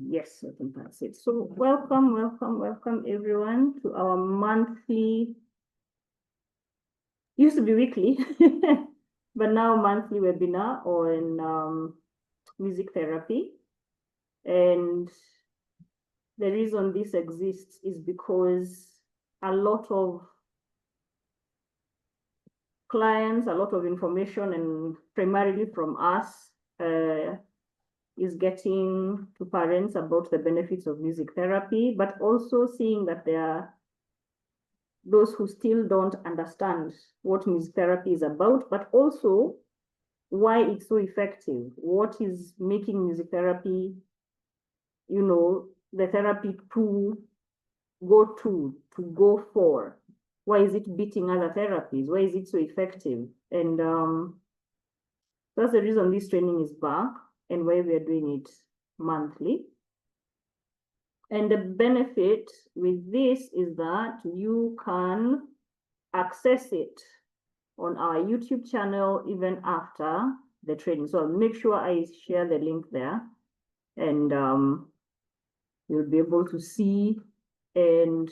Yes, I think that's it. So welcome everyone to our monthly, used to be weekly, but now monthly webinar on music therapy. And the reason this exists is because a lot of clients, a lot of information, and primarily from us, is getting to parents about the benefits of music therapy, but also seeing that there are those who still don't understand what music therapy is about, but also why it's so effective. What is making music therapy, the therapy to go for? Why is it beating other therapies? Why is it so effective? And that's the reason this training is back and why we are doing it monthly. And the benefit with this is that you can access it on our YouTube channel even after the training. So I'll make sure I share the link there, and you'll be able to see and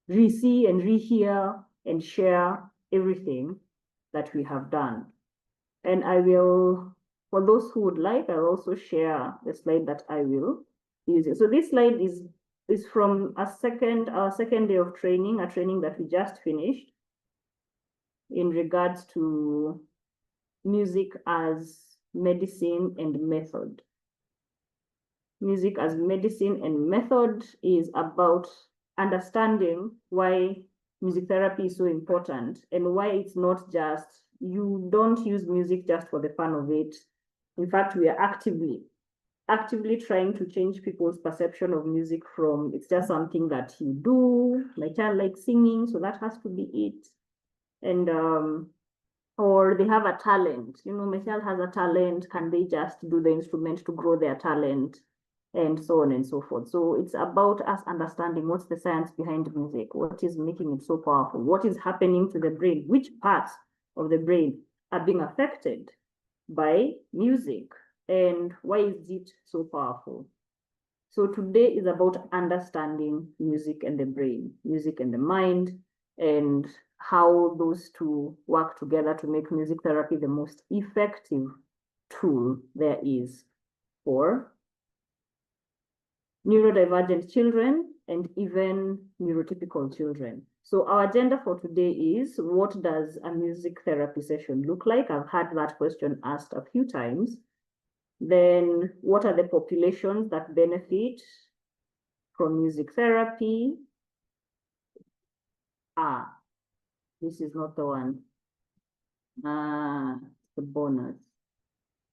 re-see and rehear and share everything that we have done. And I will, for those who would like, I'll also share the slide that I will use it. So this slide is from our second day of training, a training that we just finished in regards to music as medicine and method. Music as medicine and method is about understanding why music therapy is so important and why it's not just, you don't use music just for the fun of it. In fact, we are actively trying to change people's perception of music from it's just something that you do. My child likes singing, so that has to be it. And or they have a talent, my child has a talent, can they just do the instrument to grow their talent, and so on and so forth. So it's about us understanding what's the science behind music, what is making it so powerful, what is happening to the brain, which parts of the brain are being affected by music, and why is it so powerful. So today is about understanding music and the brain, music and the mind, and how those two work together to make music therapy the most effective tool there is for neurodivergent children and even neurotypical children. So our agenda for today is, what does a music therapy session look like? I've had that question asked a few times. Then what are the populations that benefit from music therapy? This is not the one. The bonus.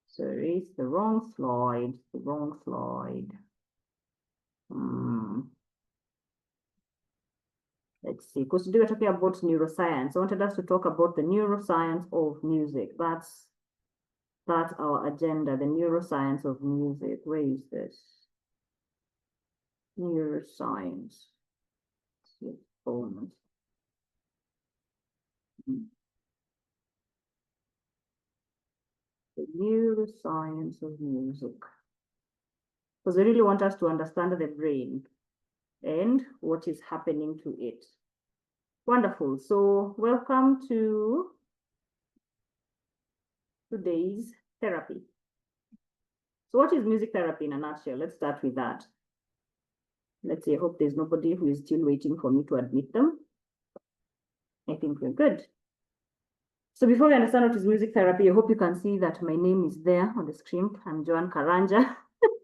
Sorry, it's the wrong slide. Let's see, because today we're talking about neuroscience. I wanted us to talk about the neuroscience of music. That's our agenda, the neuroscience of music. Where is this? Neuroscience. Bonus. The neuroscience of music. Because they really want us to understand the brain and what is happening to it. Wonderful. So welcome to today's therapy. So what is music therapy in a nutshell? Let's start with that. Let's see, I hope there's nobody who is still waiting for me to admit them. I think we're good. So before we understand what is music therapy, I hope you can see that my name is there on the screen. I'm Joan Karanja.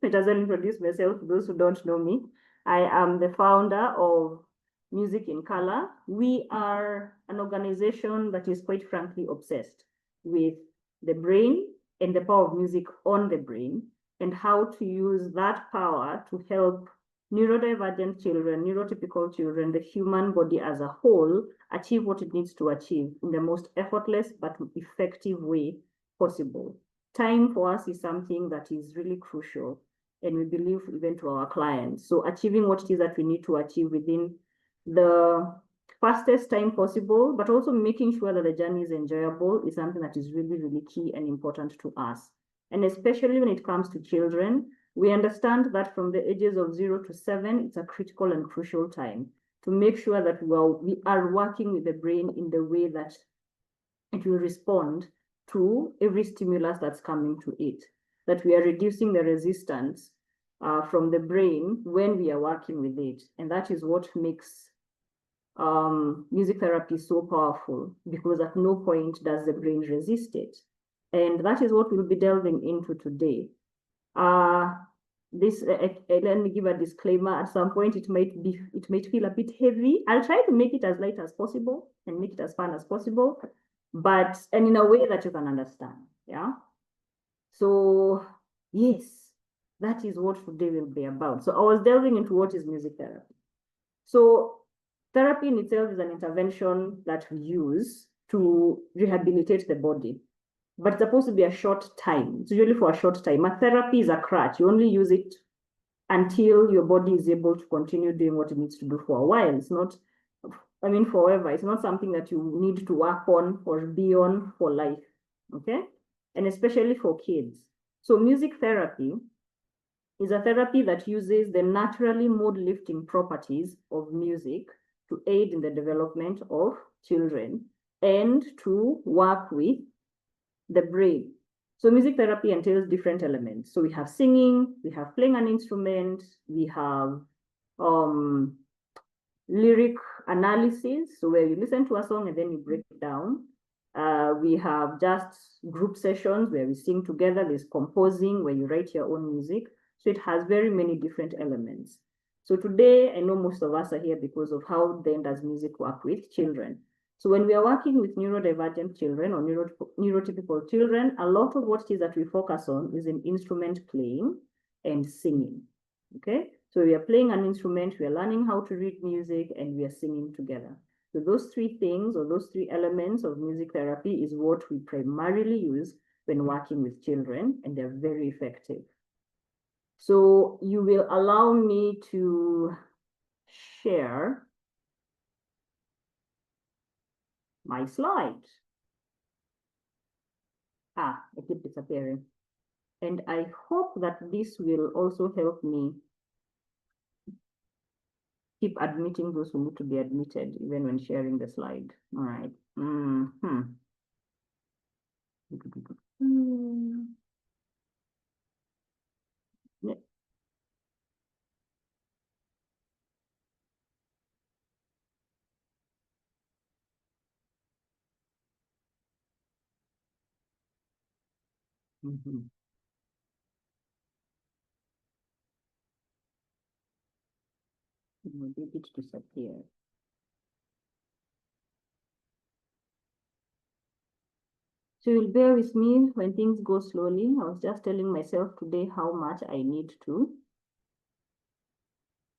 It doesn't introduce myself to those who don't know me. I am the founder of Music in Color. We are an organization that is quite frankly obsessed with the brain and the power of music on the brain, and how to use that power to help neurodivergent children, neurotypical children, the human body as a whole, achieve what it needs to achieve in the most effortless but effective way possible. Time for us is something that is really crucial, and we believe even to our clients. So achieving what it is that we need to achieve within the fastest time possible, but also making sure that the journey is enjoyable, is something that is really, really key and important to us. And especially when it comes to children, We understand that from the ages of 0 to 7, it's a critical and crucial time to make sure that we are working with the brain in the way that it will respond to every stimulus that's coming to it, that we are reducing the resistance from the brain when we are working with it. And that is what makes music therapy so powerful, because at no point does the brain resist it. And that is what we'll be delving into today. Let me give a disclaimer. At some point, it might feel a bit heavy. I'll try to make it as light as possible and make it as fun as possible, and in a way that you can understand. Yeah. So yes, that is what today will be about. So I was delving into what is music therapy. So therapy in itself is an intervention that we use to rehabilitate the body, but it's supposed to be a short time. It's usually for a short time. A therapy is a crutch. You only use it until your body is able to continue doing what it needs to do for a while. It's not, forever. It's not something that you need to work on or be on for life, okay? And especially for kids. So music therapy is a therapy that uses the naturally mood-lifting properties of music to aid in the development of children and to work with the brain. So music therapy entails different elements. So we have singing, we have playing an instrument, we have lyric analysis, so where you listen to a song and then you break it down. We have just group sessions where we sing together. There's composing where you write your own music. So it has very many different elements. So today, I know most of us are here because of how then does music work with children. So when we are working with neurodivergent children or neurotypical children, a lot of what it is that we focus on is in instrument playing and singing, okay? So we are playing an instrument, we are learning how to read music, and we are singing together. So those three things, or those three elements of music therapy, is what we primarily use when working with children, and they're very effective. So you will allow me to share my slide. It keeps disappearing. And I hope that this will also help me keep admitting those who need to be admitted, even when sharing the slide. All right. Did it disappear? So you'll bear with me when things go slowly. I was just telling myself today how much I need to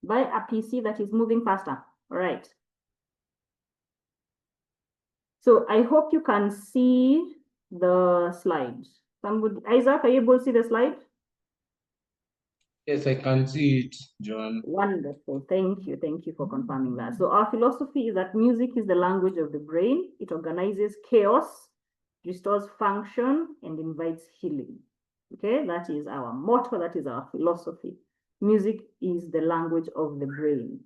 buy a PC that is moving faster. All right. So I hope you can see the slide. Isaac, are you able to see the slide? Yes, I can see it, John. Wonderful. Thank you. Thank you for confirming that. So our philosophy is that music is the language of the brain. It organizes chaos, restores function, and invites healing. Okay, that is our motto. That is our philosophy. Music is the language of the brain.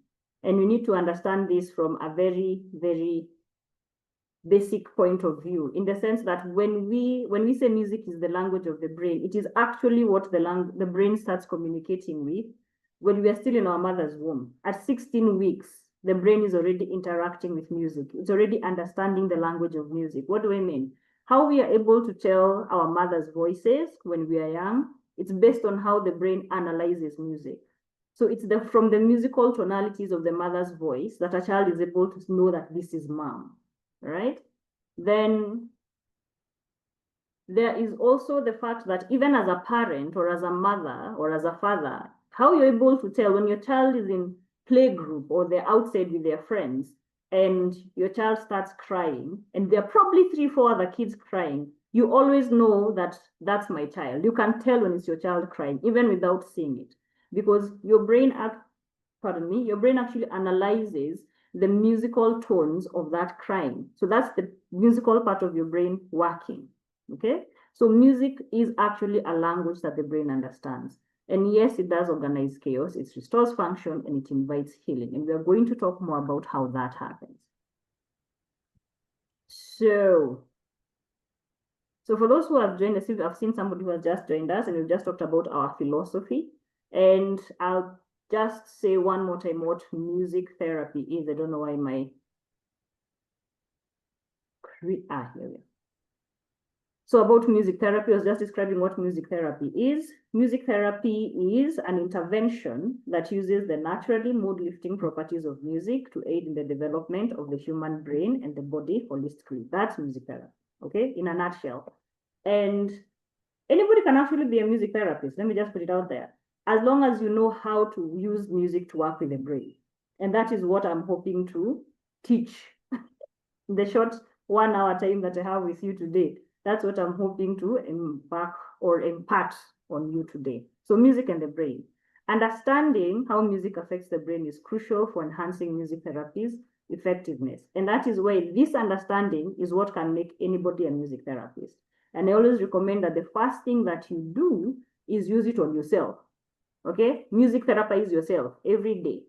And we need to understand this from a very, very basic point of view, in the sense that when we say music is the language of the brain, it is actually what the brain starts communicating with when we are still in our mother's womb. At 16 weeks, the brain is already interacting with music. It's already understanding the language of music. What do I mean? How we are able to tell our mother's voices when we are young, it's based on how the brain analyzes music. So it's from the musical tonalities of the mother's voice that a child is able to know that this is mom. Right? Then there is also the fact that even as a parent or as a mother or as a father, how you're able to tell when your child is in playgroup or they're outside with their friends and your child starts crying and there are probably 3-4 other kids crying, you always know that that's my child. You can tell when it's your child crying, even without seeing it, because your brain actually analyzes the musical tones of that crying. So that's the musical part of your brain working, okay? So music is actually a language that the brain understands. And yes, it does organize chaos, it restores function, and it invites healing. And we are going to talk more about how that happens. So for those who have joined us, I've seen somebody who has just joined us, and we've just talked about our philosophy. And I'll just say one more time what music therapy is. I don't know why my here we are. So about music therapy, I was just describing what music therapy is. Music therapy is an intervention that uses the naturally mood-lifting properties of music to aid in the development of the human brain and the body holistically. That's music therapy, okay, in a nutshell. And anybody can actually be a music therapist. Let me just put it out there. As long as you know how to use music to work with the brain. And that is what I'm hoping to teach in the short 1 hour time that I have with you today. That's what I'm hoping to impart on you today. So music and the brain. Understanding how music affects the brain is crucial for enhancing music therapy's effectiveness. And that is why this understanding is what can make anybody a music therapist. And I always recommend that the first thing that you do is use it on yourself. Okay? Music therapize yourself every day.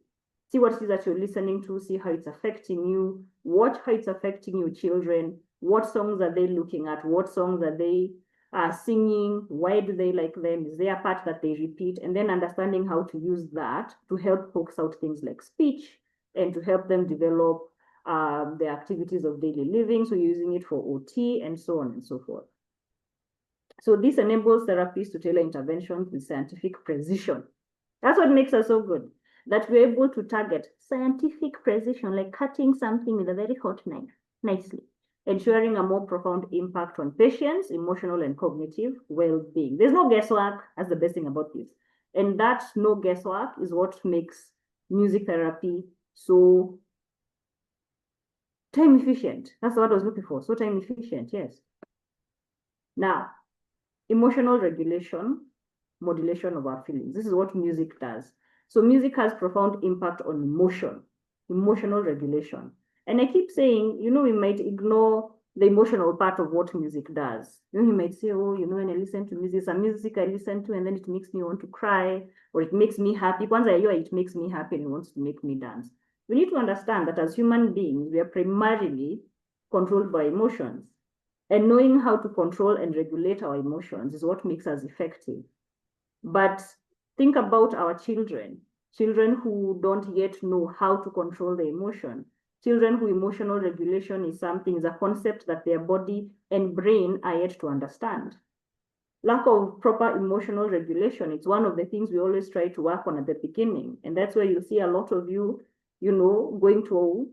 See what it is that you're listening to, see how it's affecting you, watch how it's affecting your children, what songs are they looking at, what songs are they singing, why do they like them, is there a part that they repeat, and then understanding how to use that to help folks out things like speech and to help them develop the activities of daily living, so using it for OT and so on and so forth. So this enables therapists to tailor interventions with scientific precision. That's what makes us so good, that we're able to target scientific precision, like cutting something with a very hot knife, nicely, ensuring a more profound impact on patients' emotional and cognitive well-being. There's no guesswork. That's the best thing about this. And that no guesswork is what makes music therapy so time efficient. That's what I was looking for. So time efficient, yes. Now, emotional regulation, modulation of our feelings. This is what music does. So music has profound impact on emotional regulation. And I keep saying, we might ignore the emotional part of what music does. You might say, when I listen to music, some music I listen to, and then it makes me want to cry, or it makes me happy. Once I hear it makes me happy and it wants to make me dance. We need to understand that as human beings, we are primarily controlled by emotions. And knowing how to control and regulate our emotions is what makes us effective. But think about our children who don't yet know how to control their emotion, children who emotional regulation is a concept that their body and brain are yet to understand. Lack of proper emotional regulation, it's one of the things we always try to work on at the beginning. And that's where you'll see a lot of you, going to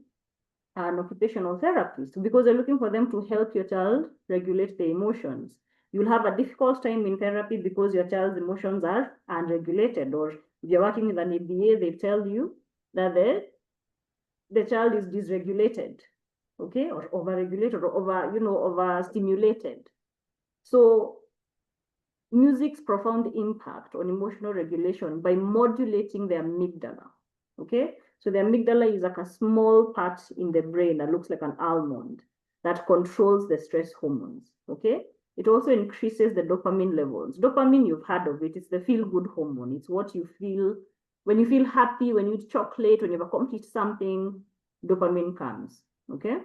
an occupational therapist, because they're looking for them to help your child regulate their emotions. You'll have a difficult time in therapy because your child's emotions are unregulated, or if you're working with an ABA, they tell you that the child is dysregulated, okay, or overregulated, or overstimulated. So music's profound impact on emotional regulation by modulating the amygdala, okay? So the amygdala is like a small part in the brain that looks like an almond that controls the stress hormones, okay? It also increases the dopamine levels. Dopamine, you've heard of it. It's the feel-good hormone. It's what you feel when you feel happy, when you eat chocolate, when you've accomplished something, dopamine comes, okay?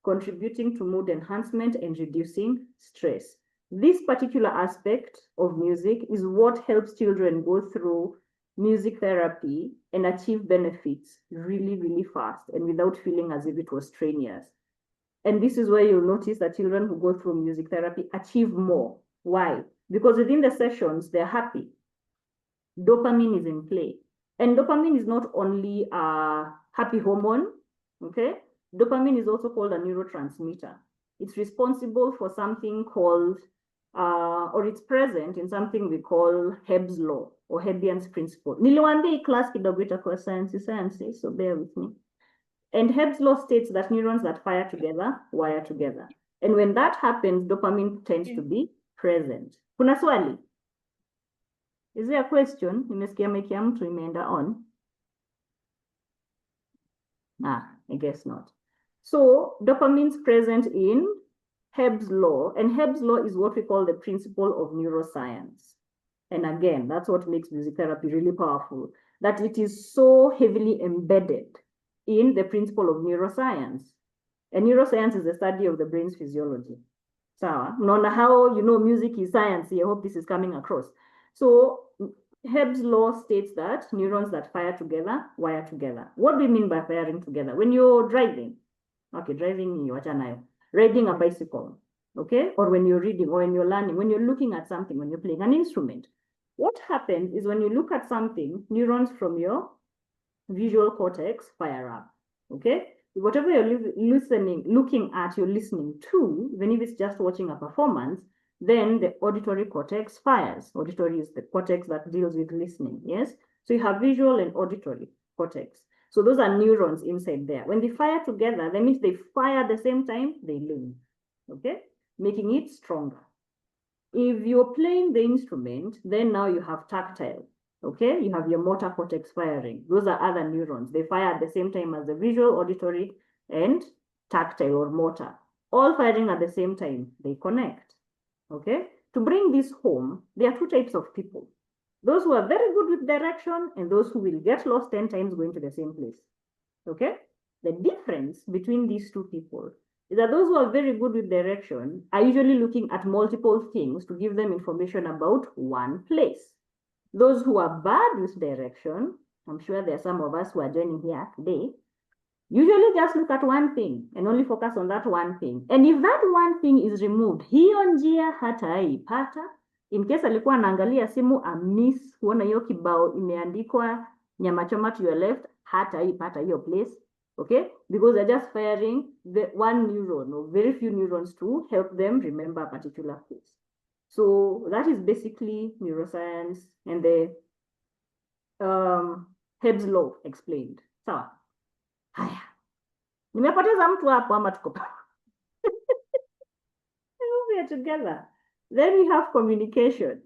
Contributing to mood enhancement and reducing stress. This particular aspect of music is what helps children go through music therapy and achieve benefits really, really fast and without feeling as if it was strenuous. And this is where you'll notice that children who go through music therapy achieve more. Why? Because within the sessions, they're happy. Dopamine is in play. And dopamine is not only a happy hormone, okay? Dopamine is also called a neurotransmitter. It's responsible for something called, or it's present in something we call Hebb's law or Hebbian's principle. Niliwaambia class kidogo itakuwa science, so bear with me. And Hebb's law states that neurons that fire together wire together. And when that happens, dopamine tends to be present. Kuna swali? Is there a question? Nimesikia mic ya mtu imeenda on. I guess not. So dopamine's present in Hebb's law, and Hebb's law is what we call the principle of neuroscience. And again, that's what makes music therapy really powerful, that it is so heavily embedded in the principle of neuroscience. And neuroscience is the study of the brain's physiology. Sawa, unaona how music is science. I hope this is coming across. So Hebb's law states that neurons that fire together wire together. What do you mean by firing together? When you're driving, okay, driving, riding a bicycle, okay, or when you're reading, or when you're learning, when you're looking at something, when you're playing an instrument, what happens is when you look at something, neurons from your visual cortex fire up, okay? Whatever you're looking at, you're listening to, even if it's just watching a performance, then the auditory cortex fires. Auditory is the cortex that deals with listening, yes? So you have visual and auditory cortex. So those are neurons inside there. When they fire together, that means they fire at the same time, they link, okay? Making it stronger. If you're playing the instrument, then now you have tactile, okay? You have your motor cortex firing. Those are other neurons. They fire at the same time as the visual, auditory, and tactile or motor. All firing at the same time, they connect, okay? To bring this home, there are two types of people. Those who are very good with direction and those who will get lost 10 times going to the same place, okay? The difference between these two people is that those who are very good with direction are usually looking at multiple things to give them information about one place. Those who are bad with direction, I'm sure there are some of us who are joining here today, usually just look at one thing and only focus on that one thing. And if that one thing is removed, hiyo njia hataipata. In case alikuwa anaangalia simu, miss kuona hiyo kibao imeandikwa nyama choma to your left, hataipata hiyo place. Okay, because they're just firing the one neuron or very few neurons to help them remember a particular place. So that is basically neuroscience and the Hebb's law explained. Sawa. Haya, nimepoteza mtu hapo ama tuko we are together. Then we have communication.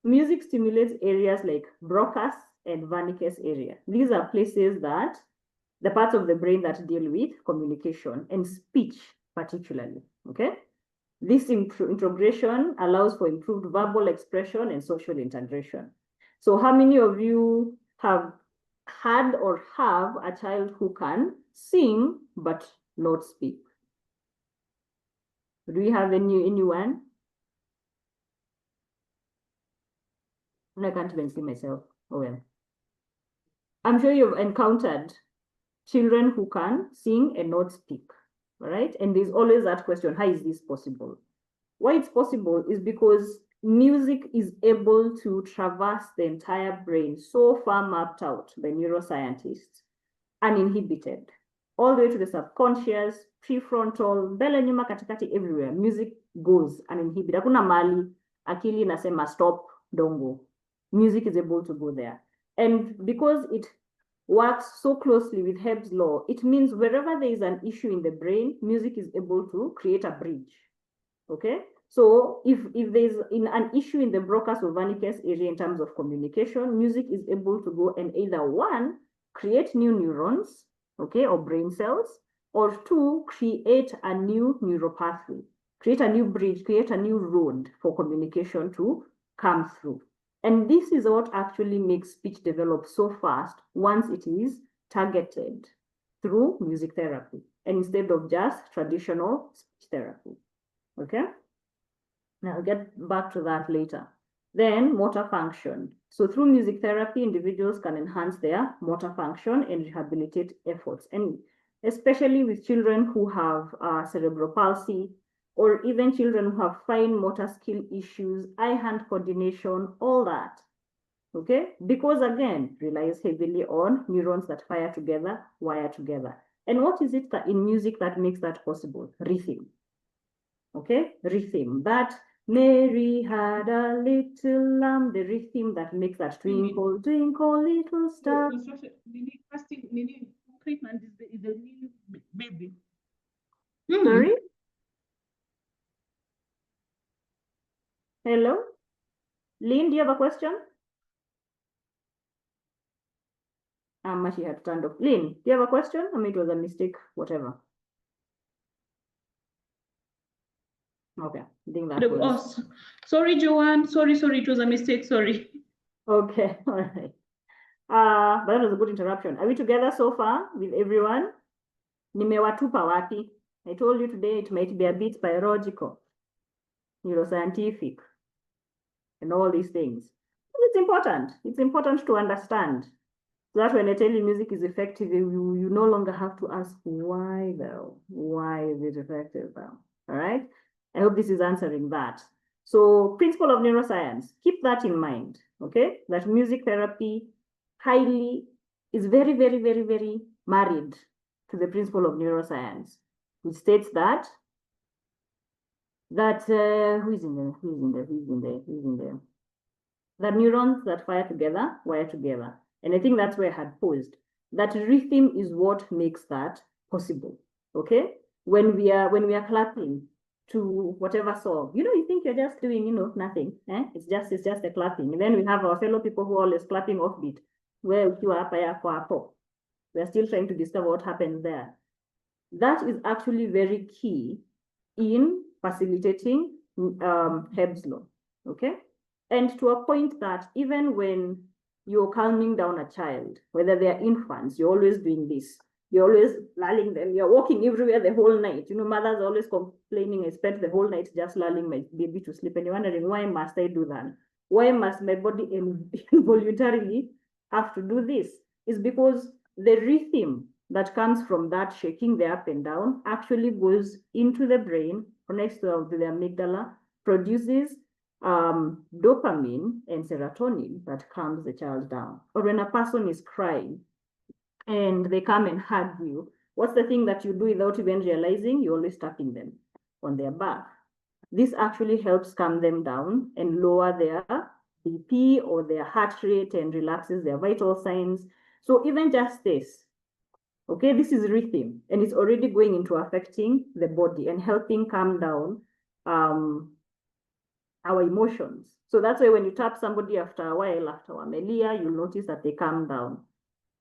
Music stimulates areas like Broca's and Wernicke's area. These are places that the parts of the brain that deal with communication and speech particularly, okay? This integration allows for improved verbal expression and social integration. So how many of you have had or have a child who can sing but not speak? Do we have anyone? I can't even see myself. Oh well. I'm sure you've encountered children who can sing and not speak, right? And there's always that question, how is this possible? Why it's possible is because music is able to traverse the entire brain so far mapped out by neuroscientists, uninhibited, all the way to the subconscious, prefrontal, mbele nyuma katikati, everywhere. Music goes uninhibited. Hakuna mali akili inasema stop, don't go. Music is able to go there. And because it works so closely with Hebb's law, it means wherever there is an issue in the brain, music is able to create a bridge, okay? So if there's an issue in the Broca's or Wernicke's area in terms of communication, music is able to go and either one, create new neurons, okay, or brain cells, or two, create a new neural pathway, create a new bridge, create a new road for communication to come through. And this is what actually makes speech develop so fast once it is targeted through music therapy and instead of just traditional speech therapy, okay? Now I'll get back to that later. Then motor function. So through music therapy, individuals can enhance their motor function and rehabilitate efforts. And especially with children who have cerebral palsy, or even children who have fine motor skill issues, eye-hand coordination, all that, okay? Because again, relies heavily on neurons that fire together, wire together. And what is it that in music that makes that possible? Rhythm, okay? Rhythm, that Mary had a little lamb, the rhythm that makes that twinkle, twinkle, little star. Treatment is the new baby. Sorry? Hello? Lynn, do you have a question? She had turned off. Lynn, do you have a question? I mean, it was a mistake, whatever. Okay, I think that was sorry, Joanne. Sorry, it was a mistake. Sorry. okay. All right. But that was a good interruption. Are we together so far with everyone? Nimewatupa wapi? I told you today it might be a bit biological, neuroscientific, and all these things. It's important. It's important to understand. So that when I tell you music is effective, you no longer have to ask why though. Why is it effective though? All right. I hope this is answering that. So principle of neuroscience, keep that in mind. Okay, that music therapy is very, very, very, very married to the principle of neuroscience, which states that who's in there? The neurons that fire together wire together. And I think that's where I had posed. That rhythm is what makes that possible. Okay? When we are clapping to whatever song, you think you're just doing, nothing. It's just a clapping. And then we have our fellow people who are always clapping offbeat. Where you are we're still trying to discover what happens there. That is actually very key in facilitating Hebb's law. Okay? And to a point that even when you're calming down a child, whether they're infants, you're always doing this. You're always lulling them. You're walking everywhere the whole night. Mothers are always complaining, I spent the whole night just lulling my baby to sleep. And you're wondering, why must I do that? Why must my body involuntarily have to do this? It's because the rhythm that comes from that shaking the up and down actually goes into the brain, connects to the amygdala, produces dopamine and serotonin that calms the child down. Or when a person is crying and they come and hug you, what's the thing that you do without even realizing? You're always tapping them on their back. This actually helps calm them down and lower their BP or their heart rate and relaxes their vital signs. So even just this, okay, this is rhythm and it's already going into affecting the body and helping calm down our emotions. So that's why when you tap somebody after a while, after Wamelia, you'll notice that they calm down.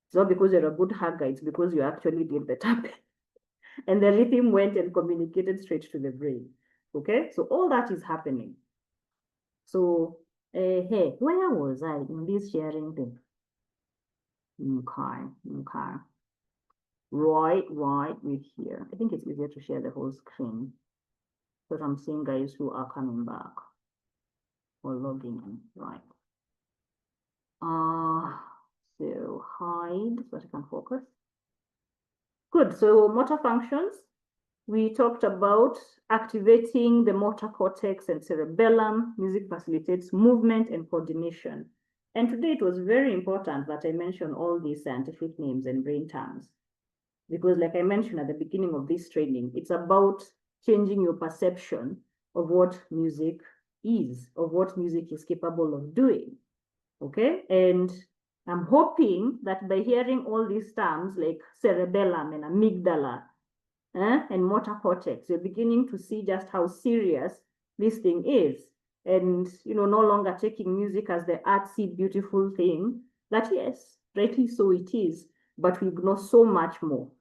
It's not because you're a good hugger, it's because you actually did the tapping. And the rhythm went and communicated straight to the brain. Okay, so all that is happening. So, hey, where was I in this sharing thing? Okay. Right, we're here. I think it's easier to share the whole screen because I'm seeing guys who are coming back or logging in, right? So hide so that I can focus. Good, so motor functions. We talked about activating the motor cortex and cerebellum. Music facilitates movement and coordination. And today it was very important that I mention all these scientific names and brain terms. Because like I mentioned at the beginning of this training, it's about changing your perception of what music is, of what music is capable of doing. Okay, and I'm hoping that by hearing all these terms like cerebellum and amygdala and motor cortex, you're beginning to see just how serious this thing is. And, no longer taking music as the artsy, beautiful thing that, yes, rightly so it is, but we ignore so much more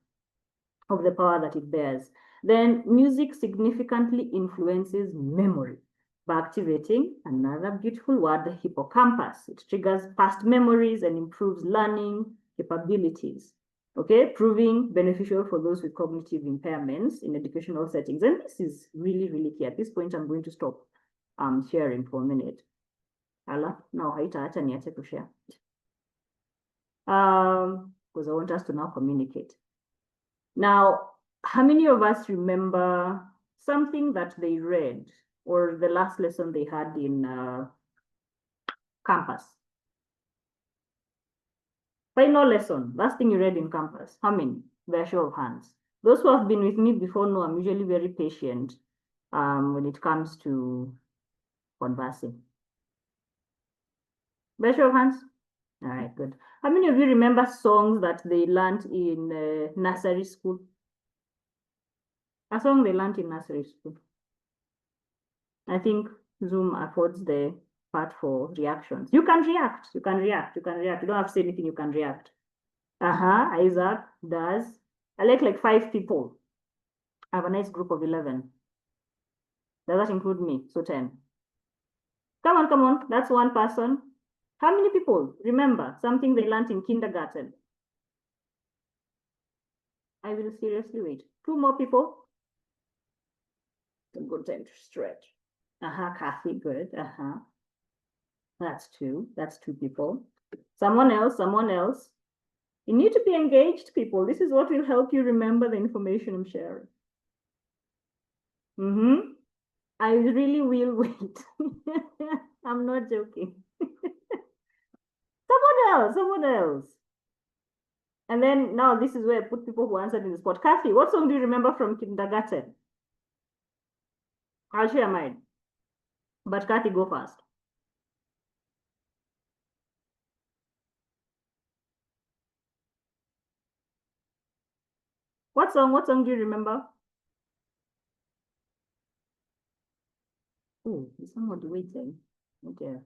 of the power that it bears. Then music significantly influences memory by activating another beautiful word, the hippocampus. It triggers past memories and improves learning capabilities. Okay, proving beneficial for those with cognitive impairments in educational settings. And this is really, really key. At this point, I'm going to stop sharing for a minute. Now haitaacha niache to share. Because I want us to now communicate. Now, how many of us remember something that they read or the last lesson they had in campus? Final lesson, last thing you read in campus. How many? By a show of hands. Those who have been with me before know I'm usually very patient when it comes to conversing. By a show of hands? All right, good. How many of you remember songs that they learned in nursery school? A song they learned in nursery school. I think Zoom affords the part for reactions. You can react. You don't have to say anything, you can react. Isaac does. I like 5 people. I have a nice group of 11. Does that include me? So 10. Come on. That's one person. How many people remember something they learned in kindergarten? I will seriously wait. 2 more people. A good time to stretch. Kathy, good. That's 2. That's 2 people. Someone else. You need to be engaged, people. This is what will help you remember the information I'm sharing. I really will wait. I'm not joking. Someone else. And then now this is where I put people who answered in the spot. Kathy, what song do you remember from kindergarten? I'll share mine. But Kathy, go first. What song do you remember? Oh, is somebody waiting? Okay.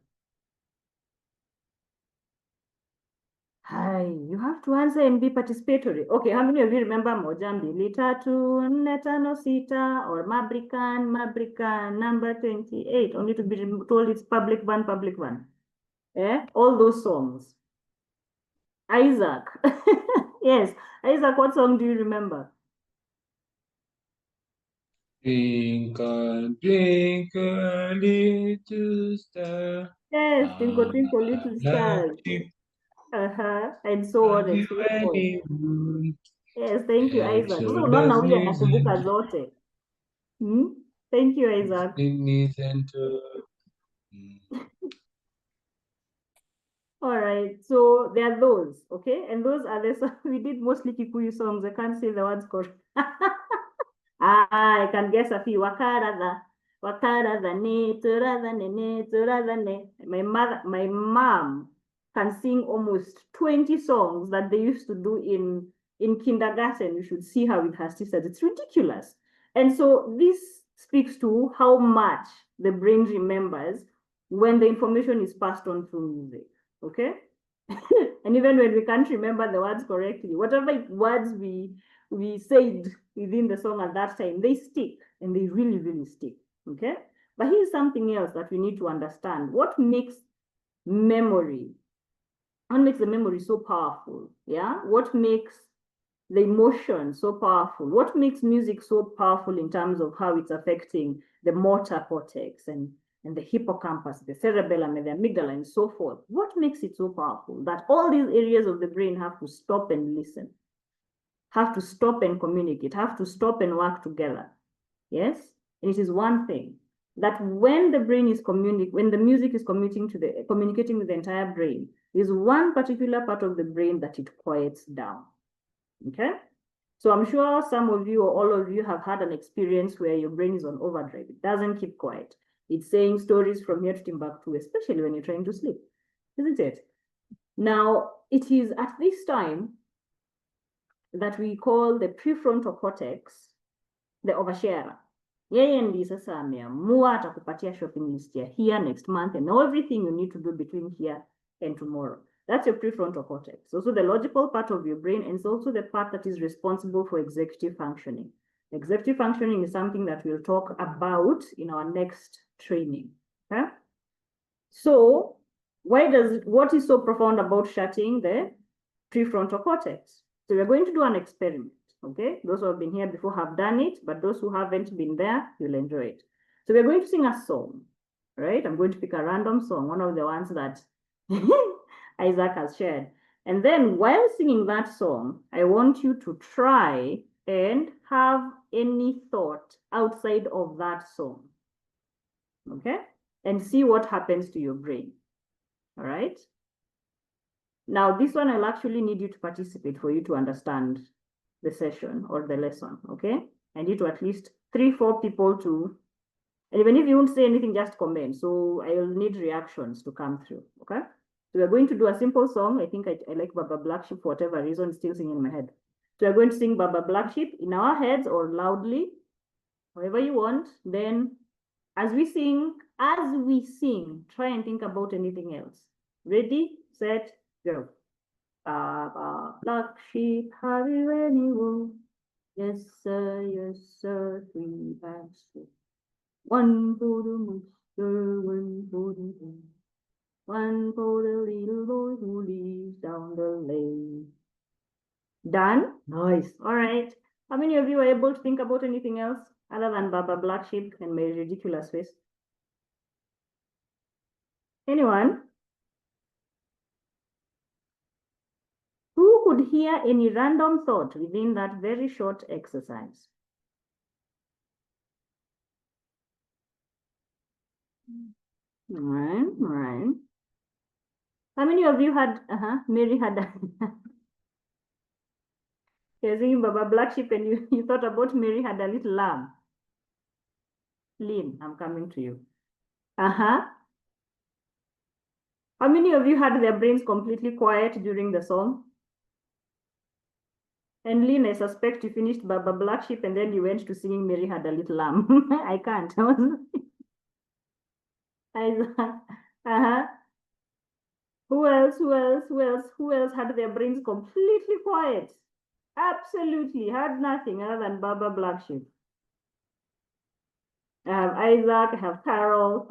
Hi, you have to answer and be participatory. Okay, how many of you remember moja mbili tatu nne tano sita or Mabrican number 28? Only to be told it's public one. All those songs. Isaac. Yes, Isaac, what song do you remember? Twinkle, twinkle, little star. Yes, Twinkle How Twinkle I Little love Stars. you. And so on and so forth. Yes, thank you, And Isaac. So unaona huyu anakumbuka zote. Thank you, Isaac. All right, so there are those, okay? And those are the songs we did mostly Kikuyu songs. I can't say the words correct. I can guess a few. Ne. My mom can sing almost 20 songs that they used to do in kindergarten. You should see her with her sisters. It's ridiculous. And so this speaks to how much the brain remembers when the information is passed on through music. Okay? And even when we can't remember the words correctly, whatever words we said within the song at that time, they stick and they really, really stick. Okay? But here's something else that we need to understand. What makes memory? What makes the memory so powerful? Yeah? What makes the emotion so powerful? What makes music so powerful in terms of how it's affecting the motor cortex and the hippocampus, the cerebellum, and the amygdala, and so forth? What makes it so powerful that all these areas of the brain have to stop and listen, have to stop and communicate, have to stop and work together? Yes? And it is one thing that when the brain is when the music is communicating with the entire brain, there's one particular part of the brain that it quiets down. Okay? So I'm sure some of you or all of you have had an experience where your brain is on overdrive. It doesn't keep quiet. It's saying stories from here to Timbuktu, especially when you're trying to sleep, isn't it? Now, it is at this time that we call the prefrontal cortex the oversharer. Yeye ndiye sasa ameamua atakupatia shopping list ya here next month and everything you need to do between here and tomorrow. That's your prefrontal cortex. It's also the logical part of your brain, and it's also the part that is responsible for executive functioning. Executive functioning is something that we'll talk about in our next training. Okay? So, what is so profound about shutting the prefrontal cortex? So we're going to do an experiment. Okay, those who have been here before have done it, but those who haven't been there, you'll enjoy it. So we're going to sing a song, right? I'm going to pick a random song, one of the ones that Isaac has shared. And then while singing that song, I want you to try and have any thought outside of that song, okay? And see what happens to your brain, all right? Now, this one, I'll actually need you to participate for you to understand the session or the lesson, okay? I need to at least 3-4 people to, and even if you won't say anything, just comment. So I'll need reactions to come through, okay? So we're going to do a simple song. I think I like Baba Black Sheep for whatever reason, still singing in my head. So we're going to sing Baba Black Sheep in our heads or loudly, however you want. Then as we sing, try and think about anything else. Ready, set, go. Baba Black Sheep, have you any wool? Yes, sir, 3 bags full. One for the monster, one for the boy. One for the little boy who lives down the lane. Done? Nice. All right. How many of you are able to think about anything else other than Baba Black Sheep and my ridiculous face? Anyone? Who could hear any random thought within that very short exercise? All right, all right. How many of you had, Mary had, you're saying Baba Black Sheep and you thought about Mary had a little lamb? Lynn, I'm coming to you. How many of you had their brains completely quiet during the song? And Lynn, I suspect you finished Baba Black Sheep and then you went to singing Mary Had a Little Lamb. I can't. Who else? Who else? Who else? Who else had their brains completely quiet? Absolutely, had nothing other than Baba Black Sheep. I have Isaac, I have Carol.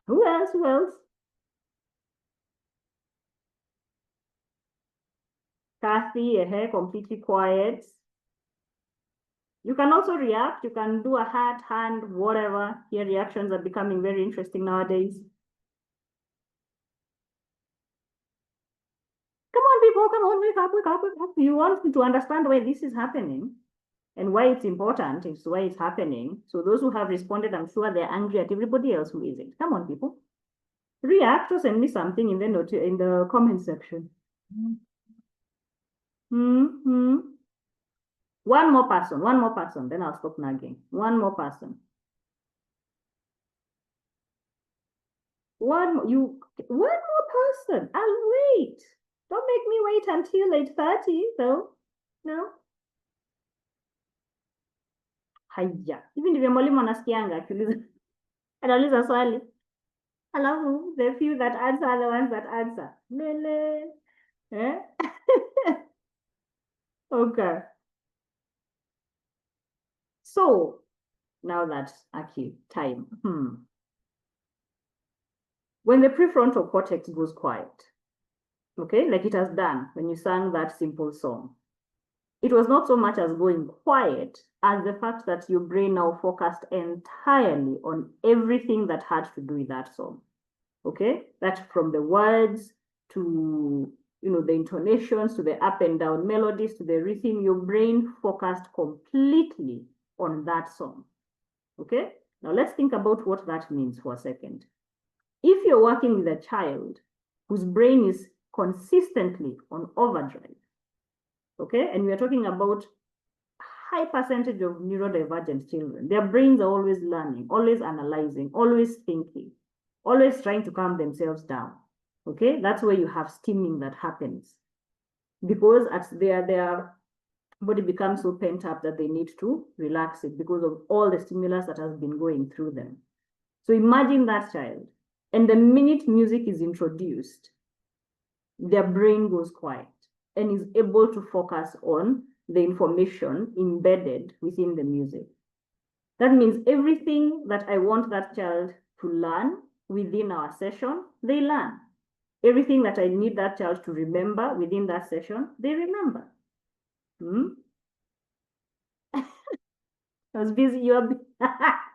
Who else? Who else? Kathy, completely quiet. You can also react. You can do a heart, hand, whatever. Your reactions are becoming very interesting nowadays. Come on, people, come on, wake up, wake up, wake up. You want to understand why this is happening and why it's important, it's why it's happening. So those who have responded, I'm sure they're angry at everybody else who isn't. Come on, people. React or send me something in the comment section. One more person, then I'll stop nagging. One more person. One more person. I'll wait. Don't make me wait until 8:30, though. No. Haya. Hivi ndivyo mwalimu anasikianga akiuliza. Anauliza swali. Alafu, the few that answer are the ones that answer. Lele. Eh? Okay. So, now that's Aki time. When the prefrontal cortex goes quiet, okay, like it has done when you sang that simple song, it was not so much as going quiet as the fact that your brain now focused entirely on everything that had to do with that song. Okay, that from the words to the intonations to the up and down melodies to the rhythm, your brain focused completely on that song. Okay, now let's think about what that means for a second. If you're working with a child whose brain is consistently on overdrive, okay, and we are talking about high percentage of neurodivergent children, their brains are always learning, always analyzing, always thinking, always trying to calm themselves down. Okay, that's where you have stimming that happens because their body becomes so pent up that they need to relax it because of all the stimulus that has been going through them. So imagine that child, and the minute music is introduced, their brain goes quiet and is able to focus on the information embedded within the music. That means everything that I want that child to learn within our session, they learn. Everything that I need that child to remember within that session, they remember. I was busy. You are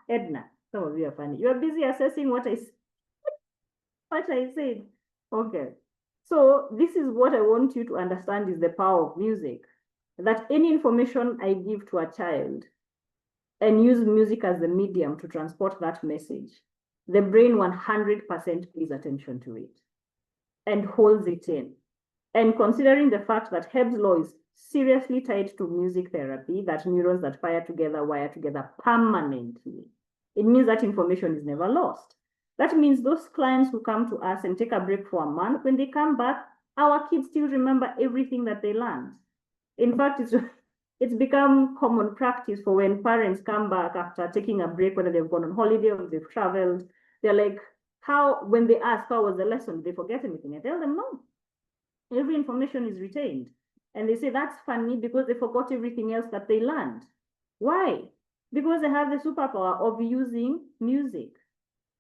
Edna. Some of you are funny. You are busy assessing what I said. Okay. So this is what I want you to understand is the power of music. That any information I give to a child and use music as the medium to transport that message, the brain 100% pays attention to it and holds it in. And considering the fact that Hebb's law is seriously tied to music therapy, that neurons that fire together wire together permanently, it means that information is never lost. That means those clients who come to us and take a break for a month, when they come back, our kids still remember everything that they learned. In fact, it's become common practice for when parents come back after taking a break, whether they've gone on holiday or they've traveled, they're like, when they ask, how was the lesson? Did they forget anything? I tell them, no. Every information is retained. And they say, that's funny because they forgot everything else that they learned. Why? because they have the superpower of using music.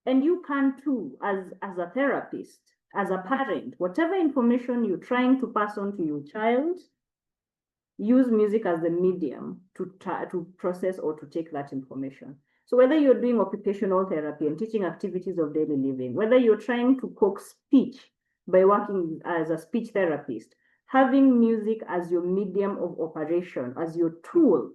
And you can too, as a therapist, as a parent, whatever information you're trying to pass on to your child, use music as the medium to process or to take that information. So whether you're doing occupational therapy and teaching activities of daily living, whether you're trying to coax speech by working as a speech therapist, having music as your medium of operation, as your tool,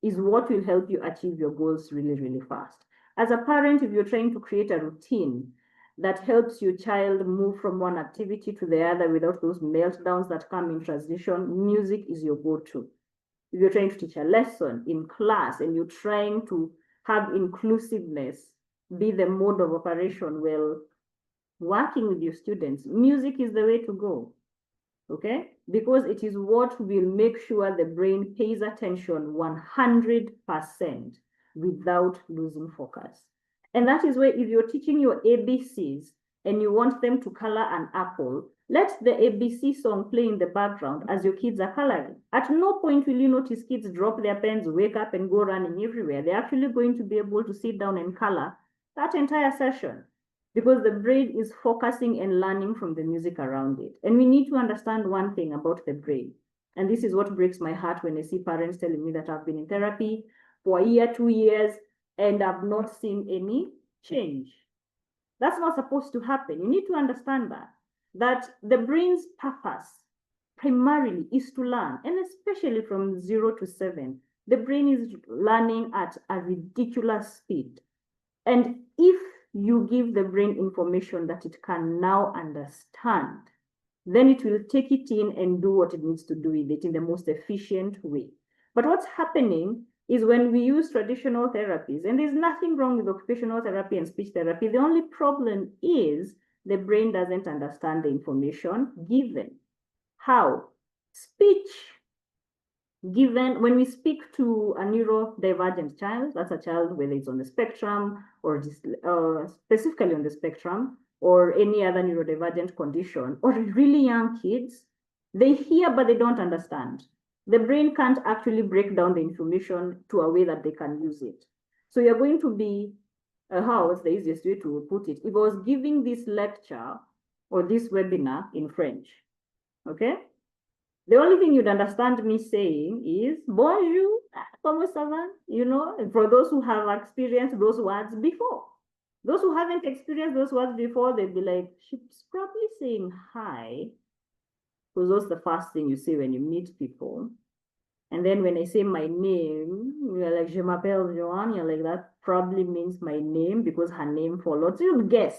is what will help you achieve your goals really, really fast. As a parent, if you're trying to create a routine that helps your child move from one activity to the other without those meltdowns that come in transition, music is your go-to. If you're trying to teach a lesson in class and you're trying to have inclusiveness be the mode of operation, well, working with your students, music is the way to go. Okay? Because it is what will make sure the brain pays attention 100% without losing focus. And that is where if you're teaching your ABCs and you want them to color an apple, let the ABC song play in the background as your kids are coloring. At no point will you notice kids drop their pens, wake up and go running everywhere. They're actually going to be able to sit down and color that entire session, because the brain is focusing and learning from the music around it. And we need to understand one thing about the brain. And this is what breaks my heart when I see parents telling me that I've been in therapy for a year, 2 years, and I've not seen any change. That's not supposed to happen. You need to understand that the brain's purpose primarily is to learn, and especially from 0 to 7, the brain is learning at a ridiculous speed. And if you give the brain information that it can now understand, then it will take it in and do what it needs to do with it in the most efficient way. But what's happening is when we use traditional therapies, and there's nothing wrong with occupational therapy and speech therapy, the only problem is the brain doesn't understand the information given. How? Speech given, when we speak to a neurodivergent child, that's a child whether it's on the spectrum or just specifically on the spectrum or any other neurodivergent condition, or really young kids, they hear but they don't understand. The brain can't actually break down the information to a way that they can use it. So you're going to be, what's the easiest way to put it? If I was giving this lecture or this webinar in French, okay? The only thing you'd understand me saying is, bonjour, comment ça va? You know, for those who have experienced those words before. Those who haven't experienced those words before, they'd be like, she's probably saying hi, because that's the first thing you say when you meet people. And then when I say my name, you're like, je m'appelle Joanne, you're like, that probably means my name because her name followed. So you'll guess.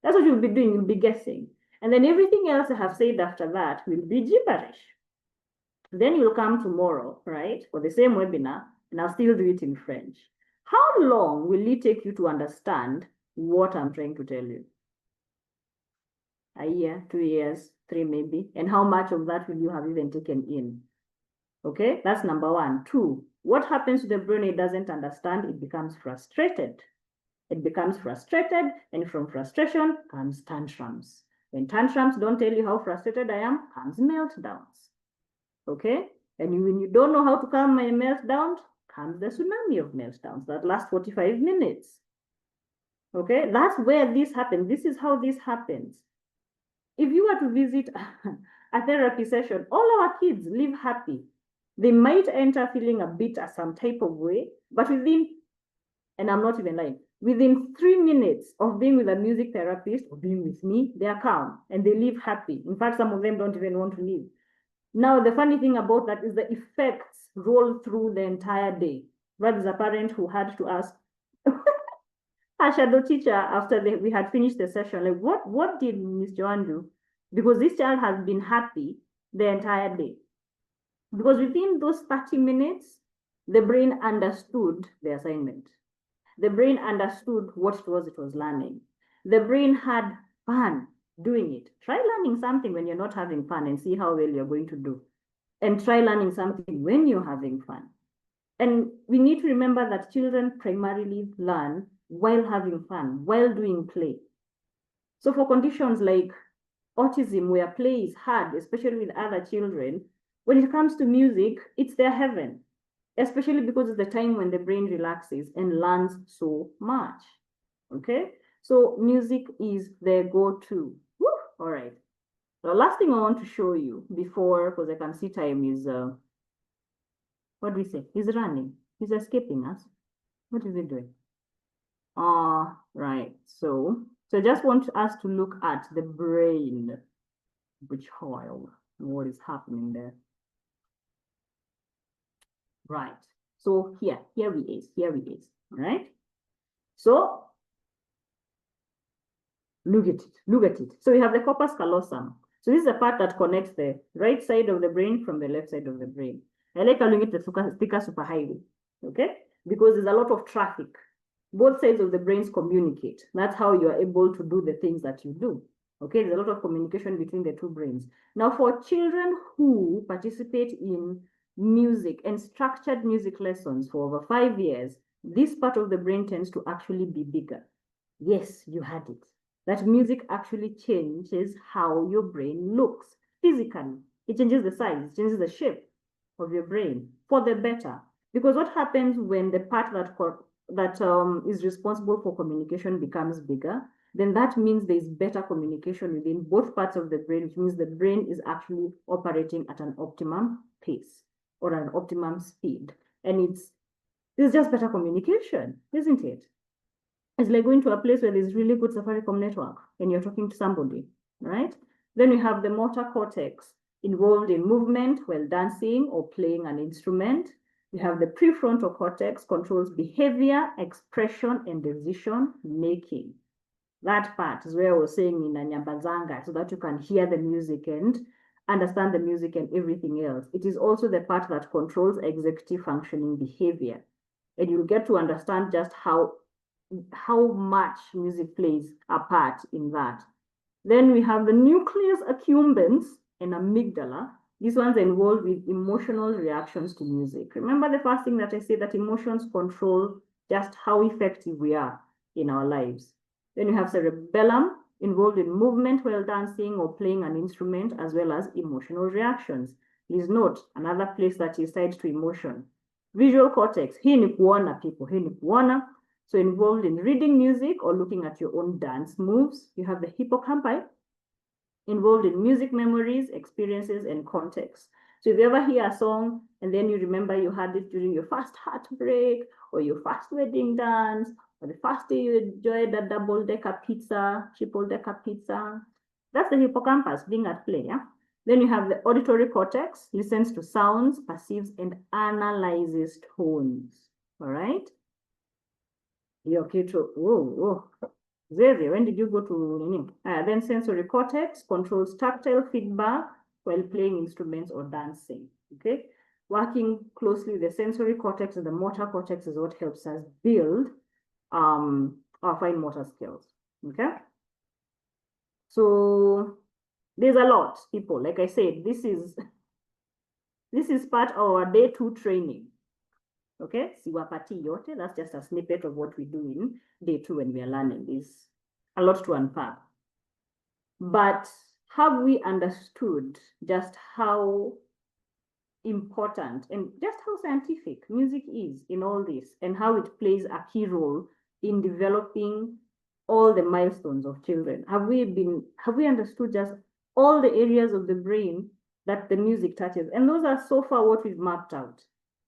That's what you'll be doing, you'll be guessing. And then everything else I have said after that will be gibberish. Then you'll come tomorrow, right, for the same webinar, and I'll still do it in French. How long will it take you to understand what I'm trying to tell you? A year, 2 years, 3 maybe. And how much of that will you have even taken in? Okay, that's number 1. 2, what happens to the brain it doesn't understand? It becomes frustrated. It becomes frustrated, and from frustration comes tantrums. When tantrums don't tell you how frustrated I am, comes meltdowns. Okay, and when you don't know how to calm my meltdown, comes the tsunami of meltdowns that last 45 minutes. Okay, that's where this happens. This is how this happens. If you were to visit a therapy session, all our kids live happy. They might enter feeling a bit some type of way, but within, and I'm not even lying, within 3 minutes of being with a music therapist or being with me, they are calm and they live happy. In fact, some of them don't even want to leave. Now, the funny thing about that is the effects roll through the entire day. That is a parent who had to ask a shadow teacher after we had finished the session, like, what did Miss Joanne do? Because this child has been happy the entire day. Because within those 30 minutes, the brain understood the assignment. The brain understood what it was learning. The brain had fun doing it. Try learning something when you're not having fun and see how well you're going to do. And try learning something when you're having fun. And we need to remember that children primarily learn while having fun, while doing play. So for conditions like autism, where play is hard, especially with other children, when it comes to music, it's their heaven. especially because it's the time when the brain relaxes and learns so much. Okay, so music is the go-to. All right. The last thing I want to show you before, because I can see time is, what do we say? He's running. He's escaping us. What is he doing? Right. So I just want us to look at the brain, which child, what is happening there. Right. So here he is. All right. So look at it. So we have the corpus callosum. So this is the part that connects the right side of the brain from the left side of the brain. I like calling it the thicker superhighway, okay? Because there's a lot of traffic. Both sides of the brains communicate. That's how you are able to do the things that you do, okay? There's a lot of communication between the two brains. Now, for children who participate in music and structured music lessons for over 5 years, this part of the brain tends to actually be bigger. Yes, you had it. That music actually changes how your brain looks physically. It changes the size, it changes the shape of your brain for the better. Because what happens when the part that is responsible for communication becomes bigger, then that means there's better communication within both parts of the brain, which means the brain is actually operating at an optimum pace or an optimum speed. And it's just better communication, isn't it? It's like going to a place where there's really good Safaricom network and you're talking to somebody, right? Then we have the motor cortex involved in movement while dancing or playing an instrument. We have the prefrontal cortex, controls behavior, expression, and decision making. That part is where I was saying in Nyambazanga, so that you can hear the music and understand the music and everything else. It is also the part that controls executive functioning behavior. And you'll get to understand just how much music plays a part in that. Then we have the nucleus accumbens and amygdala. These ones are involved with emotional reactions to music. Remember the first thing that I said, that emotions control just how effective we are in our lives. Then you have cerebellum, involved in movement while dancing or playing an instrument, as well as emotional reactions. Please note, another place that is tied to emotion. Visual cortex, hii ni kuona people, hii ni kuona. So involved in reading music or looking at your own dance moves. You have the hippocampi, involved in music memories, experiences, and context. So if you ever hear a song and then you remember you had it during your first heartbreak or your first wedding dance, or the first day you enjoyed a double-decker pizza, triple-decker pizza, that's the hippocampus being at play, yeah? Then you have the auditory cortex, listens to sounds, perceives, and analyzes tones, all right? You're okay to, whoa. Zeze, when did you go to Nini? Then sensory cortex controls tactile feedback while playing instruments or dancing, okay? Working closely with the sensory cortex and the motor cortex is what helps us build our fine motor skills, okay? So there's a lot, people. Like I said, this is part of our day 2 training. Okay, siwapati yote, that's just a snippet of what we do in day 2 when we are learning. There's a lot to unpack. But have we understood just how important and just how scientific music is in all this, and how it plays a key role in developing all the milestones of children? Have we understood just all the areas of the brain that the music touches? And those are so far what we've mapped out.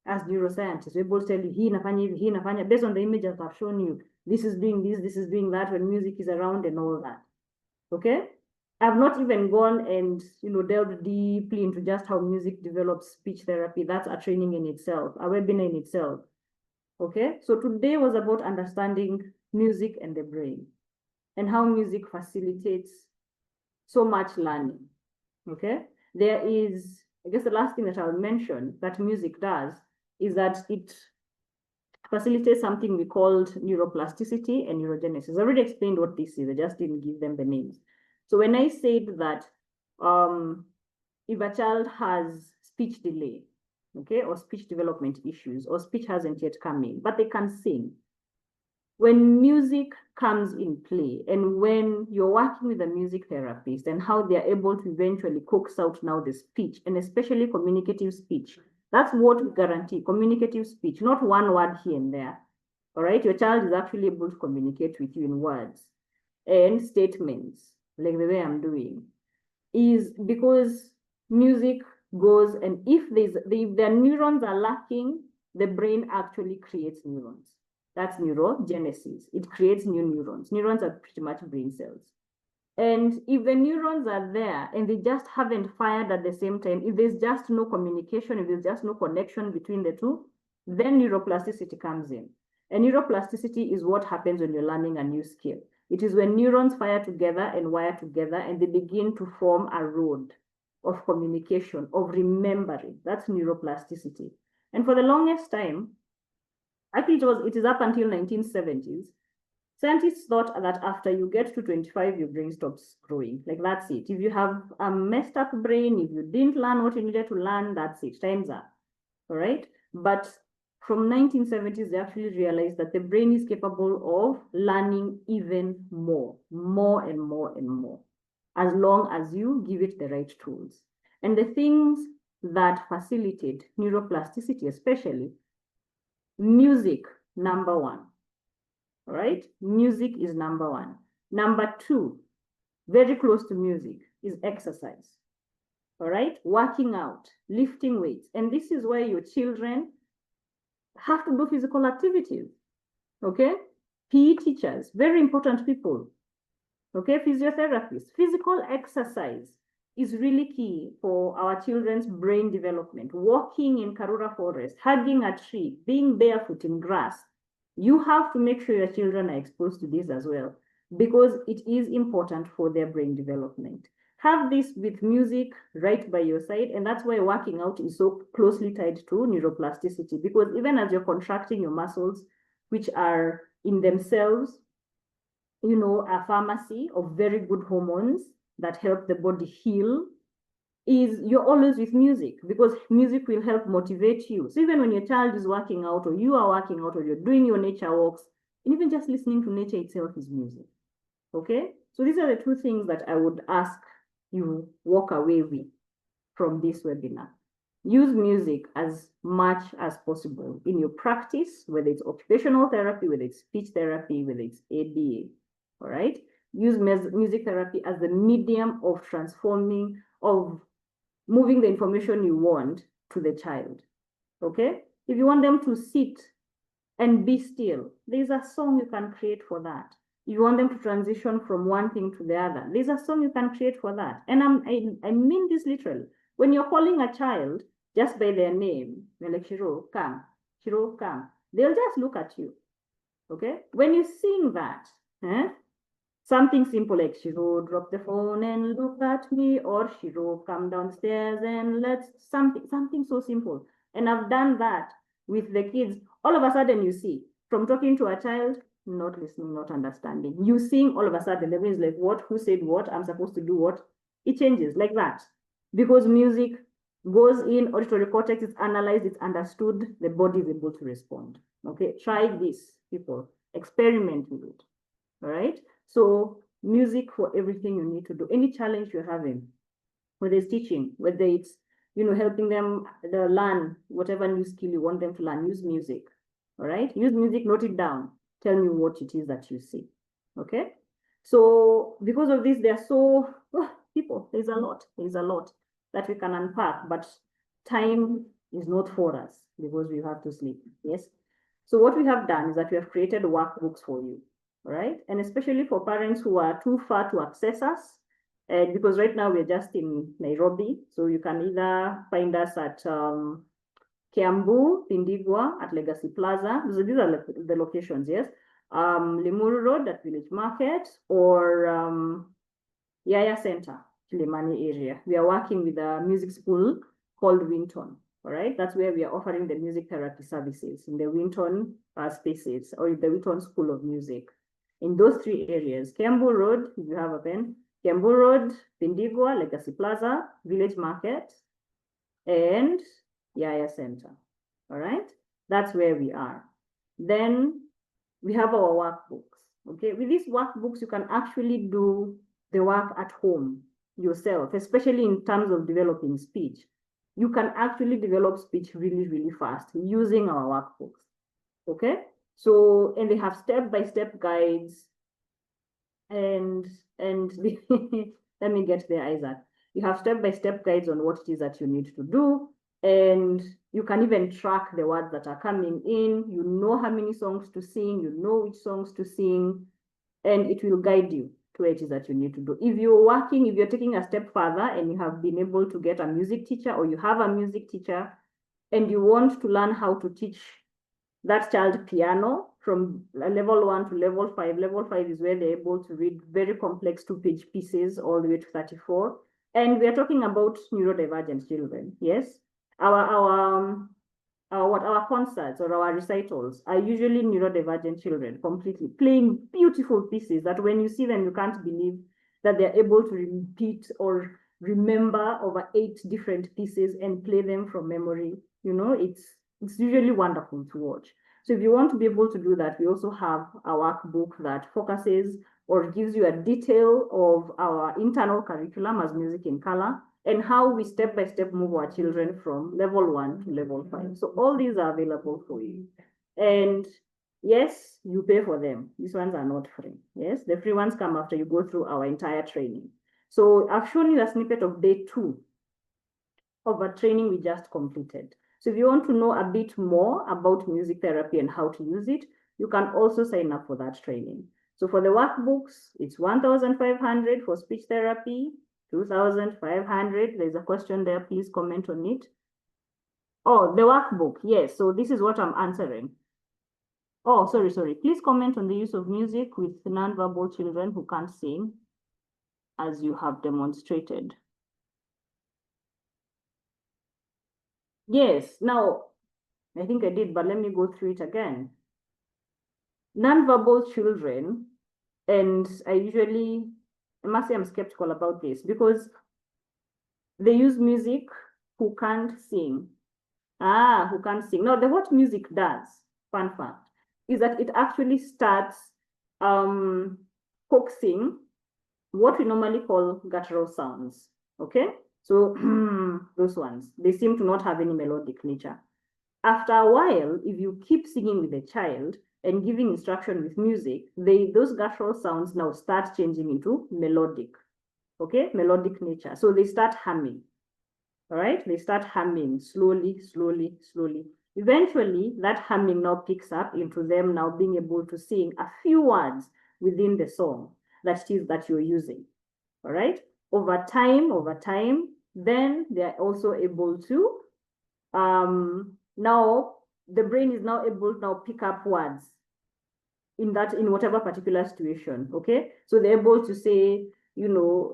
As neuroscientists, we're able to tell you, hii inafanya, based on the images I've shown you, this is doing this, this is doing that when music is around and all that, okay? I've not even gone and, delved deeply into just how music develops speech therapy. That's a training in itself, a webinar in itself, okay? So today was about understanding music and the brain and how music facilitates so much learning, okay? There is, I guess the last thing that I'll mention that music does is that it facilitates something we called neuroplasticity and neurogenesis. I already explained what this is, I just didn't give them the names. So when I said that if a child has speech delay, okay, or speech development issues, or speech hasn't yet come in, but they can sing, when music comes in play, and when you're working with a music therapist and how they're able to eventually coax out now the speech, and especially communicative speech, That's what we guarantee, communicative speech, not one word here and there. All right, your child is actually able to communicate with you in words and statements, like the way I'm doing, is because music goes, and if their neurons are lacking, the brain actually creates neurons. That's neurogenesis. It creates new neurons. Neurons are pretty much brain cells. And if the neurons are there and they just haven't fired at the same time, if there's just no communication, if there's just no connection between the two, then neuroplasticity comes in. And neuroplasticity is what happens when you're learning a new skill. It is when neurons fire together and wire together and they begin to form a road of communication, of remembering. That's neuroplasticity. And for the longest time, actually it is up until 1970s, scientists thought that after you get to 25, your brain stops growing. Like, that's it. If you have a messed up brain, if you didn't learn what you needed to learn, that's it. Time's up. All right. But from 1970s, they actually realized that the brain is capable of learning even more and more, as long as you give it the right tools. And the things that facilitate neuroplasticity, especially music, number one. All right, music is number one. Number two, very close to music, is exercise. All right, working out, lifting weights. And this is where your children have to do physical activities. Okay, PE teachers, very important people. Okay, physiotherapists, physical exercise is really key for our children's brain development. Walking in Karura Forest, hugging a tree, being barefoot in grass. You have to make sure your children are exposed to this as well, because it is important for their brain development. Have this with music right by your side, and that's why working out is so closely tied to neuroplasticity, because even as you're contracting your muscles, which are in themselves, a pharmacy of very good hormones that help the body heal, is you're always with music, because music will help motivate you. So even when your child is working out, or you are working out, or you're doing your nature walks, and even just listening to nature itself is music. Okay? So these are the two things that I would ask you walk away with from this webinar. Use music as much as possible in your practice, whether it's occupational therapy, whether it's speech therapy, whether it's ADA. All right? Use music therapy as the medium of transforming, of moving the information you want to the child. Okay? If you want them to sit and be still, there's a song you can create for that. If you want them to transition from one thing to the other, there's a song you can create for that. And I mean this literally. When you're calling a child just by their name, you're like, Shiro, come, they'll just look at you. Okay? When you sing that, something simple like, Shiro, drop the phone and look at me, or Shiro, come downstairs and let's, something so simple. And I've done that with the kids. All of a sudden you see, from talking to a child, not listening, not understanding. You sing, all of a sudden, the brain is like, what, who said what, I'm supposed to do what? It changes like that. Because music goes in, auditory cortex is analyzed, it's understood, the body is able to respond. Okay, try this, people. Experiment with it. All right? So music for everything you need to do. Any challenge you're having, whether it's teaching, whether it's helping them learn whatever new skill you want them to learn, use music. All right? Use music, note it down. Tell me what it is that you see. Okay? So because of this, there's a lot that we can unpack, but time is not for us because we have to sleep. Yes. So what we have done is that we have created workbooks for you. All right. And especially for parents who are too far to access us, because right now we're just in Nairobi. So you can either find us at Kiambu, Pindigwa, at Legacy Plaza. These are the locations, yes. Limuru Road at Village Market, or Yaya Center, Kilimani area. We are working with a music school called Winton. All right, that's where we are offering the music therapy services in the Winton spaces, or in the Winton School of Music. In those three areas, Kiambu Road, if you have a pen, Kiambu Road, Pindigwa, Legacy Plaza, Village Market, and Yaya Center. All right, that's where we are. Then we have our workbooks. Okay, with these workbooks, you can actually do the work at home yourself, especially in terms of developing speech. you can actually develop speech really, really fast using our workbooks. Okay? So, and they have step-by-step guides and let me get there, Isaac. You have step-by-step guides on what it is that you need to do, and you can even track the words that are coming in. You know how many songs to sing, you know which songs to sing, and it will guide you to what it is that you need to do. If you're taking a step further and you have been able to get a music teacher, or you have a music teacher and you want to learn how to teach that child piano from level 1 to level 5. Level 5 is where they're able to read very complex 2-page pieces all the way to 34. And we are talking about neurodivergent children. Yes, our concerts or our recitals are usually neurodivergent children, completely playing beautiful pieces that when you see them, you can't believe that they're able to repeat or remember over 8 different pieces and play them from memory. You know, it's usually wonderful to watch. So if you want to be able to do that, we also have a workbook that focuses or gives you a detail of our internal curriculum as Music in Color, and how we step-by-step move our children from level 1 to level 5. So all these are available for you. And yes, you pay for them. These ones are not free. Yes, the free ones come after you go through our entire training. So I've shown you a snippet of day 2 of a training we just completed. So if you want to know a bit more about music therapy and how to use it, you can also sign up for that training. So for the workbooks, it's 1,500 for speech therapy, 2,500. There's a question there, please comment on it. Oh, the workbook, yes, so this is what I'm answering. Oh, sorry. Please comment on the use of music with non-verbal children who can't sing, as you have demonstrated. Yes, now, I think I did, but let me go through it again. Non-verbal children, and I must say I'm skeptical about this because they use music who can't sing. Who can't sing. Now, what music does, fun fact, is that it actually starts coaxing what we normally call guttural sounds, okay? So those ones, they seem to not have any melodic nature. After a while, if you keep singing with the child and giving instruction with music, those guttural sounds now start changing into melodic, okay? Melodic nature. So they start humming, all right? They start humming slowly. Eventually, that humming now picks up into them now being able to sing a few words within the song that you're using, all right? Over time, then they're also able to, now the brain is now able to now pick up words in whatever particular situation, okay? So they're able to say, you know,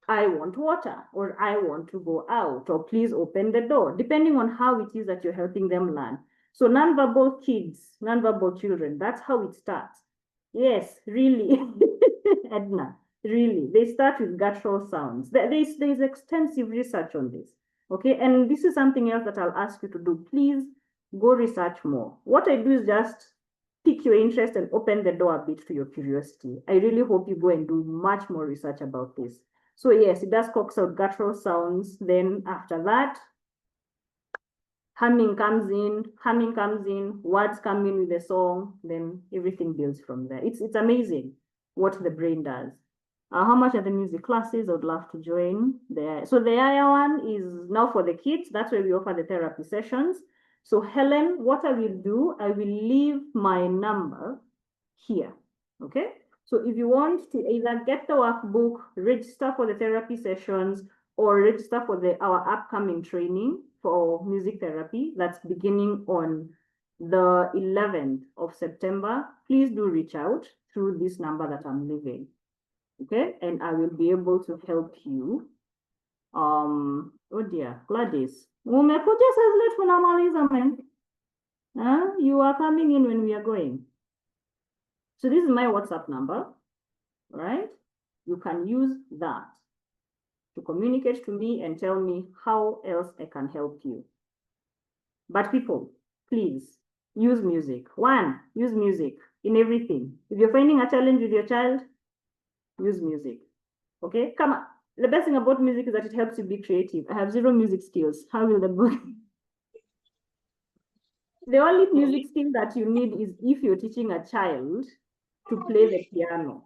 I want water, or I want to go out, or please open the door, depending on how it is that you're helping them learn. So nonverbal children, that's how it starts. Yes, really, Edna, really. They start with guttural sounds. There's extensive research on this, okay? And this is something else that I'll ask you to do. Please go research more. What I do is just pique your interest and open the door a bit to your curiosity. I really hope you go and do much more research about this. So yes, it does coax out guttural sounds. Then after that, humming comes in, words come in with the song, then everything builds from there. It's amazing what the brain does. How much are the music classes? I would love to join there. So the higher one is now for the kids. That's where we offer the therapy sessions. So Helen, what I will do, I will leave my number here, okay? So if you want to either get the workbook, register for the therapy sessions, or register for our upcoming training for music therapy that's beginning on the 11th of September, please do reach out through this number that I'm leaving, okay? And I will be able to help you. Oh dear, Gladys. Umekuja saa zile tunamaliza man. You are coming in when we are going. So this is my WhatsApp number, right? You can use that to communicate to me and tell me how else I can help you. But people, please use music. Use music in everything. If you're finding a challenge with your child, use music. Okay, come on. The best thing about music is that it helps you be creative. I have zero music skills. How will the book? The only music skill that you need is if you're teaching a child to play the piano.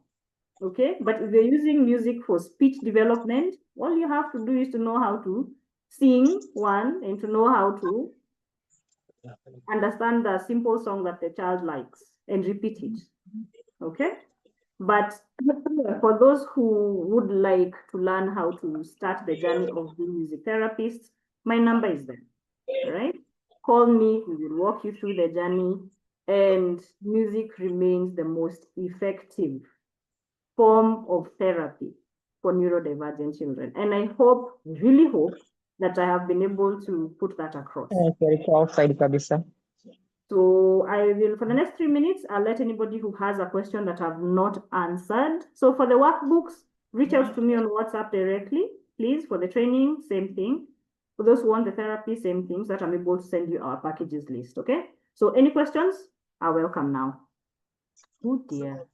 Okay, but if you're using music for speech development, all you have to do is to know how to sing one and to know how to understand the simple song that the child likes and repeat it. Okay, but for those who would like to learn how to start the journey of being music therapists, my number is there. All right, call me, we will walk you through the journey, and music remains the most effective form of therapy for neurodivergent children. And I hope, really hope, that I have been able to put that across. Very qualified kabisa. So I will, for the next 3 minutes, I'll let anybody who has a question that I've not answered. So for the workbooks, reach out to me on WhatsApp directly, please. For the training, same thing. For those who want the therapy, same thing, so that I'm able to send you our packages list, okay? So any questions are welcome now. Oh dear.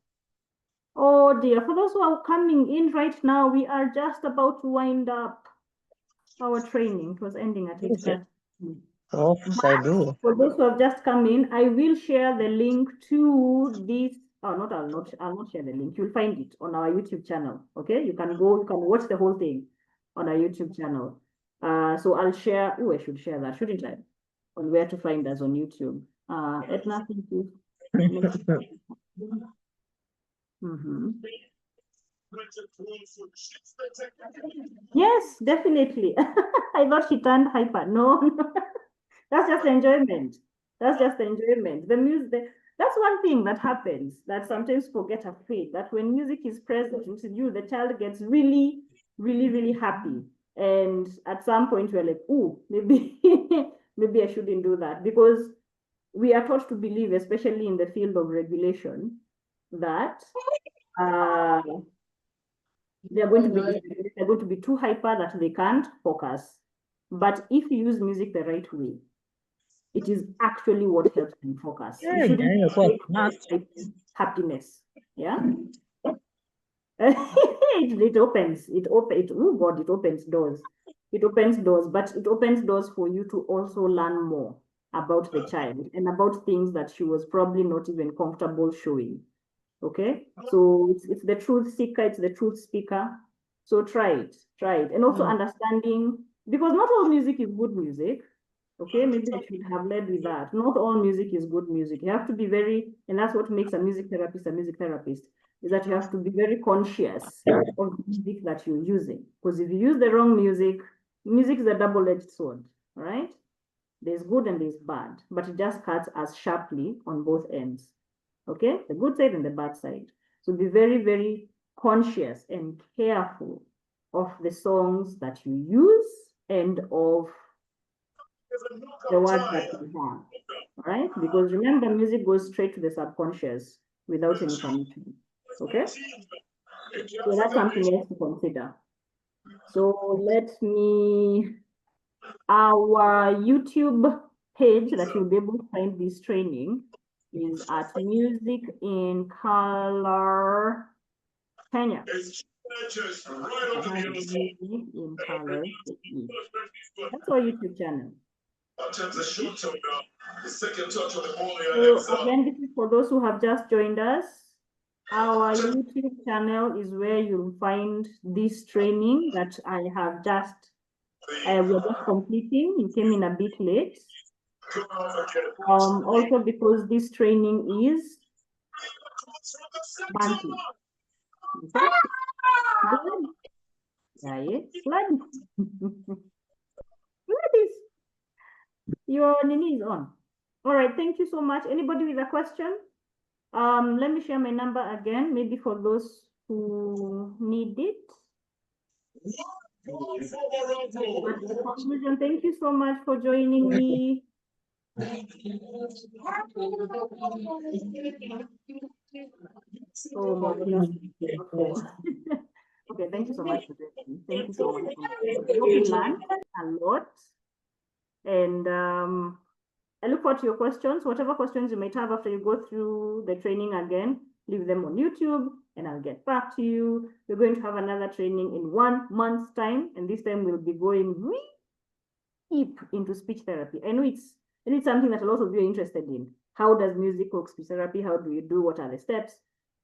Oh dear, for those who are coming in right now, we are just about to wind up our training. It was ending at 8:30. Oh, I do. For those who have just come in, I will share the link to this. Oh, I'll not share the link. You'll find it on our YouTube channel. Okay, you can watch the whole thing on our YouTube channel. So I'll share. Oh, I should share that, shouldn't I? On where to find us on YouTube. Edna, thank you. Yes, definitely. I thought she turned hyper. No, that's just enjoyment. That's just enjoyment. The music, that's one thing that happens that sometimes people get afraid that when music is present with you, the child gets really, really, really happy. And at some point, we're like, oh, maybe, maybe I shouldn't do that, because we are taught to believe, especially in the field of regulation, that they're going to be too hyper that they can't focus. But if you use music the right way, it is actually what helps them focus. You shouldn't happiness. Yeah. it opens doors. It opens doors, but it opens doors for you to also learn more about the child and about things that she was probably not even comfortable showing. Okay, so it's the truth seeker, it's the truth speaker. So try it. And also understanding, because not all music is good music. Okay, maybe I should have led with that. Not all music is good music. You have to be and that's what makes a music therapist, is that you have to be very conscious of the music that you're using. Because if you use the wrong music is a double-edged sword, right? There's good and there's bad, but it just cuts as sharply on both ends. Okay, the good side and the bad side. So be very, very conscious and careful of the songs that you use and of the words that you have, right? Because remember, music goes straight to the subconscious without any permission. Okay, so that's something else to consider. So our YouTube page that you'll be able to find this training is at Music in Color Kenya. Music in Color. That's our YouTube channel. So again, this is for those who have just joined us. Our YouTube channel is where you'll find this training that we're just completing. It came in a bit late. Also because this training is monthly. Your Nini is on. All right, thank you so much. Anybody with a question? Let me share my number again, maybe for those who need it. Thank you so much for joining me. Okay, thank you so much for joining. Thank you so much. I hope you learned a lot. And I look forward to your questions. Whatever questions you might have after you go through the training again, leave them on YouTube and I'll get back to you. We're going to have another training in 1 month's time, and this time we'll be going really deep into speech therapy. I know it's something that a lot of you are interested in. How does music work speech therapy? How do you do? What are the steps?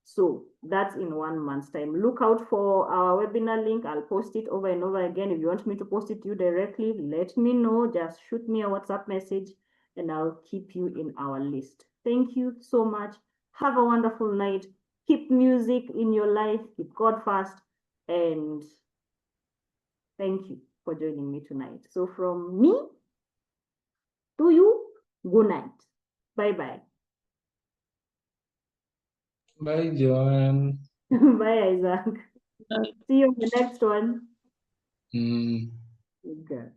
So that's in 1 month's time. Look out for our webinar link. I'll post it over and over again. If you want me to post it to you directly, let me know. Just shoot me a WhatsApp message and I'll keep you in our list. Thank you so much. Have a wonderful night. Keep music in your life. Keep God first. And thank you for joining me tonight. So from me to you, good night. Bye-bye. Bye, Joanne. Bye, Isaac. See you on the next one. Hmm. Good girl.